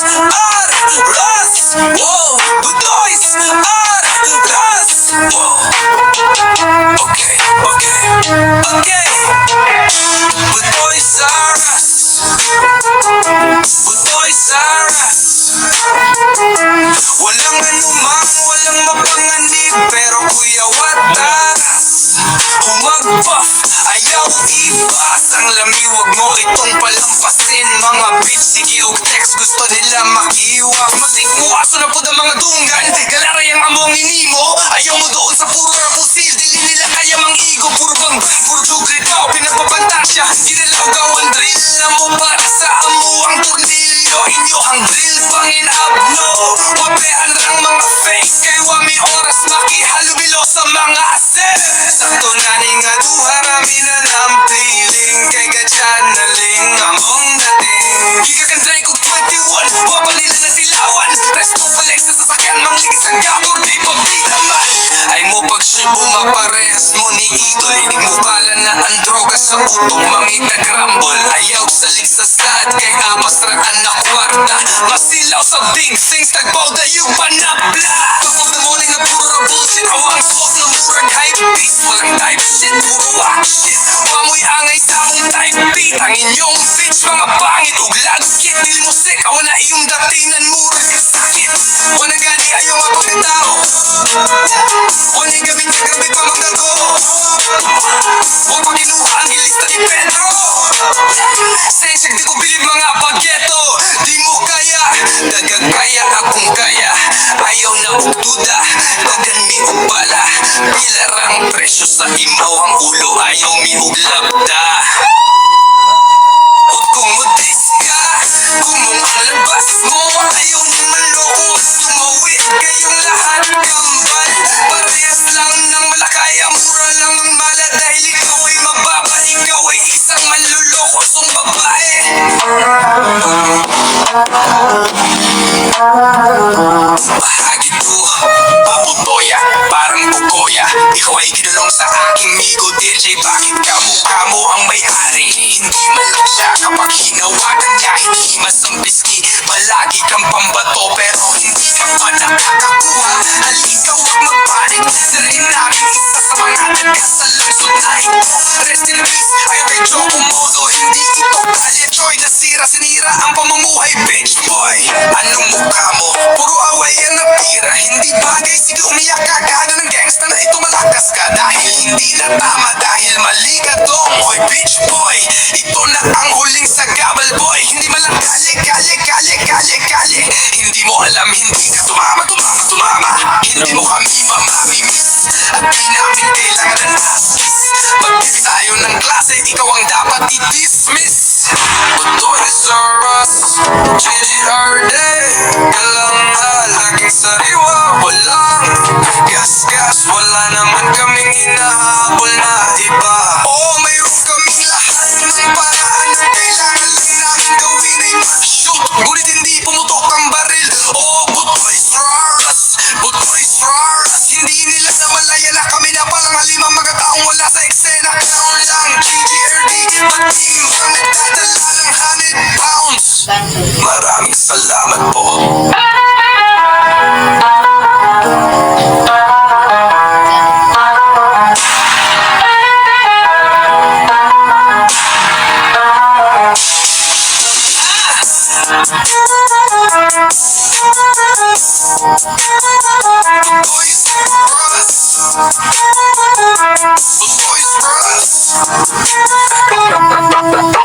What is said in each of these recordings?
Aras, whoa, Budoy's Aras, whoa. Okay, okay. Budoy's Aras, Budoy's Aras. Walang anuman, walang mapanganib, pero kuya wataras. Humagbuff, ayaw ibas. Ang lami, wag mo itong palampasin. Mga bitch, sige og text, gusto nila makiwak. Matik mo, aso na po ang mga dunggan. Galaray ang among inimo. Ayaw mo doon sa puro rapusil. Dili nila kaya mang igo. Puro bang, puro dugri daw. Pinagpapantasya, hindi nila gawan drill. Alam mo para sa amo ang tornilyo. Inyo ang drill, pangin abno. Wapean lang mga fake. Kay wami oras makihalubilo sa mga aset. Sakto na ni nga duharami na ng feeling. Kay gachanaling among dating. Gigakantay ko 21. Wapa nila na silawan. Resto flex sa sasakyan. Manglingis ang gabor. Di pagditaman. Ay mo pagsibo maparehas mo ni idol. Di mo bala na ang droga sa utong mangita grumble. Ayaw salig sa sad. Kay apas raan na kwarta. Masilaw sa big things. Tagbaw da yung panapla. Top of the morning na puro bullshit. Awang sauce na murag hype beast. Walang type shit. Puro wak shit. Wamoy angay sa akong type beat. Ang inyong bitch mga pangit. Ug lagkit. Dili mo sick. Awa na iyong datinan murag kasakit. Wana gani ayaw nga pagkatao. Wala gabi na gabi pa magdago. Huwag pakinuha ang gilista ni Pedro. Sensyak di ko bilib mga pagyeto. Di mo kaya, dagang kaya akong kaya. Ayaw na ugduda, dagan mi ubala. Bilarang presyo sa imaw ang ulo. Ayaw mi uglabda. At kung mutis ka, kung mong labas mo. Ayaw nang maloko, tumawid kayong lahat kambal. Parehas lang ng malakaya, mura lang ang mala. Dahil ikaw ay mababa, ikaw ay isang manluloko song babae. Bahagi ko, paputoya, parang bukoya. Ikaw ay ginulong sa aking migo DJ. Bakit kamukha mo ang may-ari? Hindi man lang siya kapag hinawakan niya. Hindi masambiski, palagi kang pambato. Pero hindi ka pa nakakakuha. Halika huwag magpanik. Sarin namin isa sa mga nagkasalungsod na ito. Rest in peace, ayaw kay Choco Modo. Hindi ito kalye Choy. Nasira, sinira ang pamumuhay bitch boy. Anong mukha mo? Puro away ang natira. Hindi bagay, sige umiyak ka. Gano ng gangsta na ito malakas ka. Dahil hindi na tama, dahil mali ka dong. Hoy bitch boy, ito na ang huling sagabal boy. Hindi man lang kalye. Hindi mo alam, hindi ka tumama. Hindi mo kami mamamimiss. At di namin kailangan ng assist. Pag-miss tayo ng klase, ikaw ang dapat i-dismiss. Budoy's Aras, GGRD. Kalangal, laging sariwa, walang gas, wala naman kaming hinahabol na iba. Oo, mayroon kaming lahat ng paraan na kailangan lang namin gawin ay mag-shoot. Ngunit hindi pumutok ang baril. Oo, Budoy's Aras, hindi nila namalaya na kami na palang halimang mga taong wala sa eksena. Clown lang, GGRD, matimbang nagdadala ng 100 pounds. Maraming salamat po. Budoy's Aras.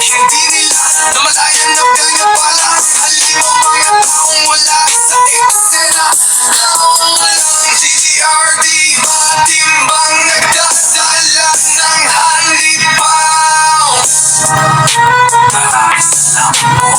Hindi nila namalayan na galing at pala. Halimang mga taong wala sa eksena. GGRD, matimbang nagdadala ng 100 pounds. Maraming salamat po.